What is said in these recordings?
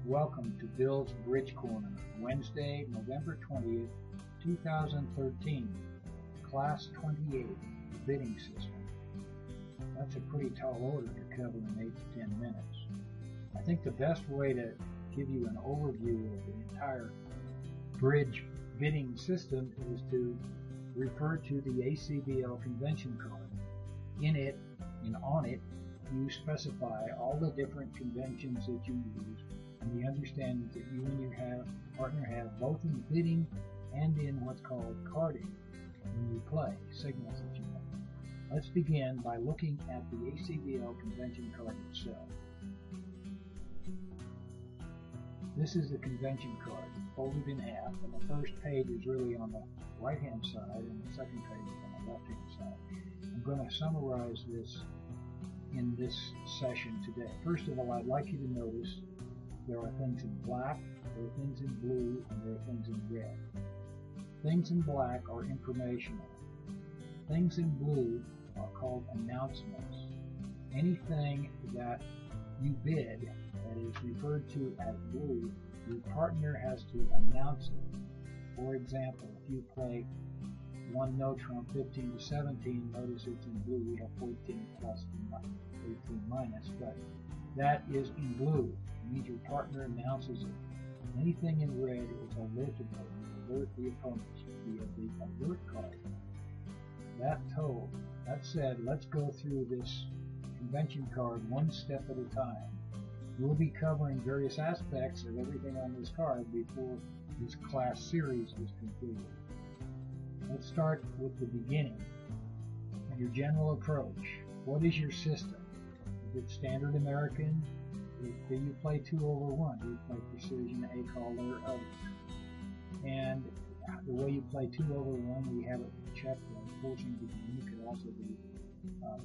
Welcome to Bill's Bridge Corner, Wednesday, November 20th, 2013, Class 28, the bidding system. That's a pretty tall order to cover in 8 to 10 minutes. I think the best way to give you an overview of the entire bridge bidding system is to refer to the ACBL Convention Card. In it and on it, you specify all the different conventions that you use and the understanding that you and your partner have both in bidding and in what's called carding when you play, signals that you make. Let's begin by looking at the ACBL Convention Card itself. This is the convention card, folded in half, and the first page is really on the right-hand side and the second page is on the left-hand side. I'm going to summarize this in this session today. First of all, I'd like you to notice there are things in black, there are things in blue, and there are things in red. Things in black are informational. Things in blue are called announcements. Anything that you bid that is referred to as blue, your partner has to announce it. For example, if you play one no trump 15 to 17, notice it's in blue. We have 14 plus and 18 minus, but that is in blue. It means your partner announces it. Anything in red is alertable. You alert the opponents via the alert card. That said, let's go through this convention card one step at a time. We'll be covering various aspects of everything on this card before this class series is concluded. Let's start with the beginning. Your general approach. What is your system? Is it standard American? Do you play 2 over 1? Do you play precision, A caller, or others? And the way you play 2 over 1, we have it checked as forcing the game. It could also be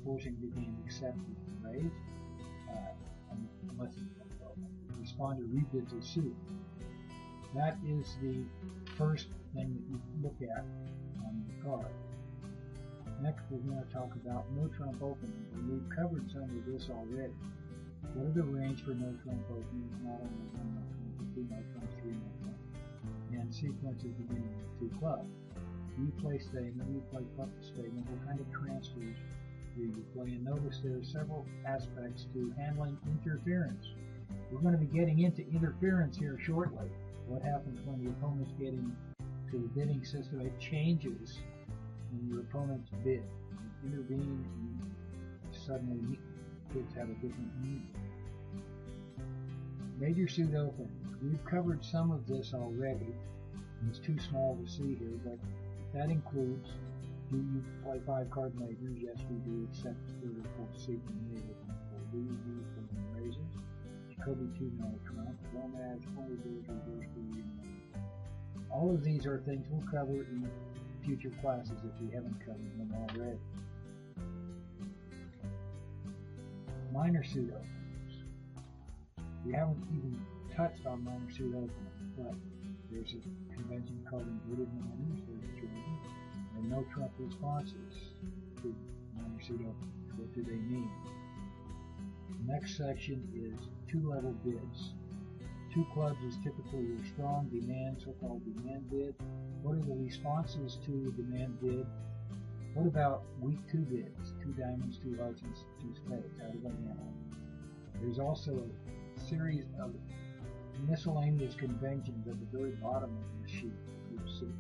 forcing the game except with the raise, unless the responder rebids a suit. That is the first thing that you look at on the card. Next, we're going to talk about no trump openings. We've covered some of this already. What are the range for no trump openings? Not only 1 no trump, but 2 no trumps, 3 no trumps, and sequences beginning with 2 clubs. Do you play statement? Do you play club statement? What kind of transfers do you play? And notice there are several aspects to handling interference. We're going to be getting into interference here shortly. What happens when the opponents get into the bidding system? It changes when your opponents bid. You intervene and suddenly bids have a different meaning. Major suit openings. We've covered some of this already. It's too small to see here, but that includes, do you play 5 card majors? Yes, we do, except 3rd or 4th seat in the middle. Do you do for raises? Jacoby 2 no trump, Gomez, 20 bills, reverse B. All of these are things we'll cover in future classes if we haven't covered them already. Minor suit openings. We haven't even touched on minor suit openings, but there's a convention called inverted minors, there's Jordan, and no trump responses to minor suit openings. What do they mean? The next section is 2-level bids. 2 clubs is typically your strong demand, so-called demand bid. What are the responses to the demand bid? What about weak 2 bids? 2 diamonds, 2 hearts, and 2 spades. How do they handle it? There's also a series of miscellaneous conventions at the very bottom of the sheet that you see.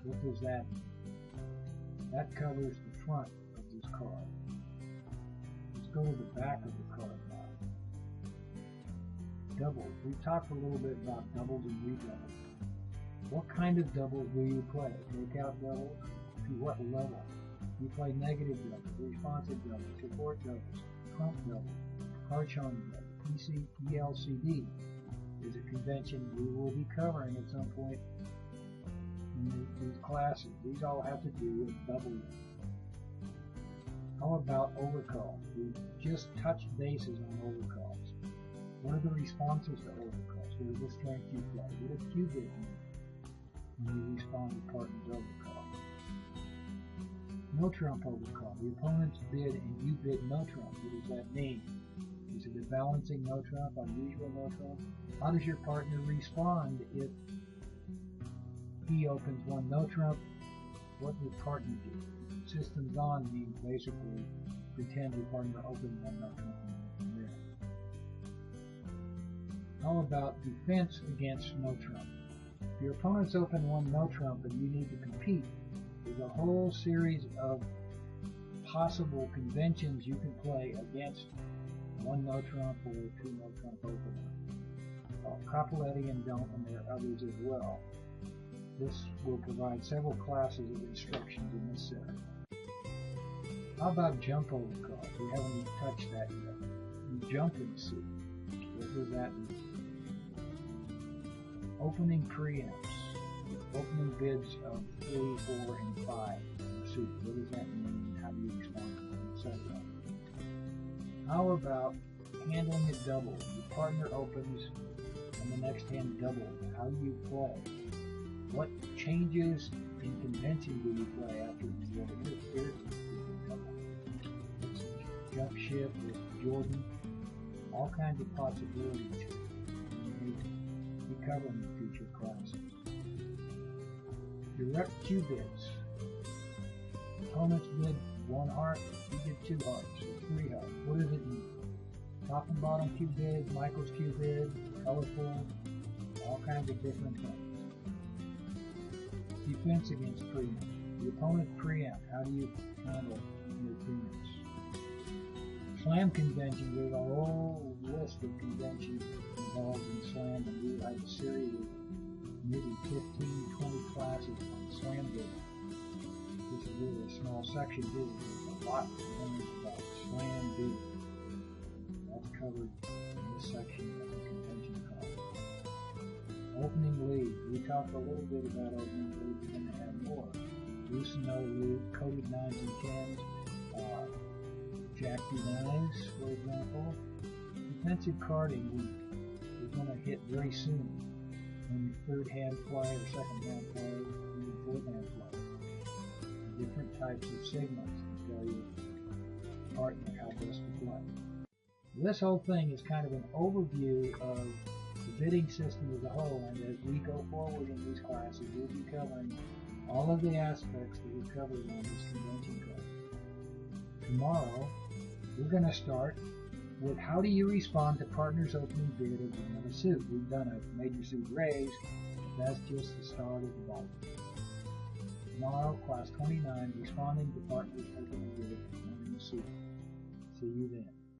What does that mean? That covers the front of this card. Let's go to the back of the card now. Doubles. We've talked a little bit about doubles and redoubles. What kind of doubles do you play? Takeout doubles? To what level? You play negative doubles, responsive doubles, support doubles, trump doubles, Harshon doubles, ELCD is a convention we will be covering at some point in these classes. These all have to do with doubles. How about overcalls? We just touched bases on overcalls. What are the responses to overcalls? What is the strength you play? What does Q bid mean when you respond to partner's overcall? No trump overcall. The opponents bid and you bid no trump. What does that mean? Does Is it balancing no trump, unusual no trump? How does your partner respond if he opens one no trump? What does partner do? Systems on means basically pretend your partner opened one no trump and go from there. How about defense against no trump? If your opponent's open one no trump and you need to compete, there's a whole series of possible conventions you can play against one no trump or two no trump opener. Capoletti and don't, and there are others as well. This will provide several classes of instructions in this series. How about jump over cards? We haven't even touched that yet. Jumping suit. What does that mean? Opening preempts. Opening bids of 3, 4, and 5 in the suit. What does that mean? How do you respond to it, etc.? How about handling it double? Your partner opens and the next hand doubled. How do you play? What changes in convention do you play after you roll? Here's double. Jump ship with Jordan. All kinds of possibilities we cover in the future classes. Direct Q bids. Opponents bid 1 heart, you get 2 hearts, or 3 hearts. What does it mean? Top and bottom Q bid, Michael's Q bid, colorful, all kinds of different things. Defense against preempt. The opponent preempt. How do you handle your preempts? Slam convention. There's a whole list of conventions involved in slam, and we have a series of maybe 15, 20 classes on slam bidding. This is really a small section here. There's a lot about slam bidding. That's covered in this section of the convention card. Opening lead. We talked a little bit about opening lead. We're going to have more. Loose and no lead, coded 9s and 10s, Jack denies, for example. Defensive carding we're going to hit very soon. When your third hand play or second hand play, and your fourth hand play. Different types of signals to tell your partner how best to play. This whole thing is kind of an overview of the bidding system as a whole, and as we go forward in these classes, we'll be covering all of the aspects that we covered on this convention card. Tomorrow, we're going to start with how do you respond to partners opening bid of another suit. We've done a major suit raise, but that's just the start of the volume. Tomorrow, class 29, responding to partners opening bid of another suit. See you then.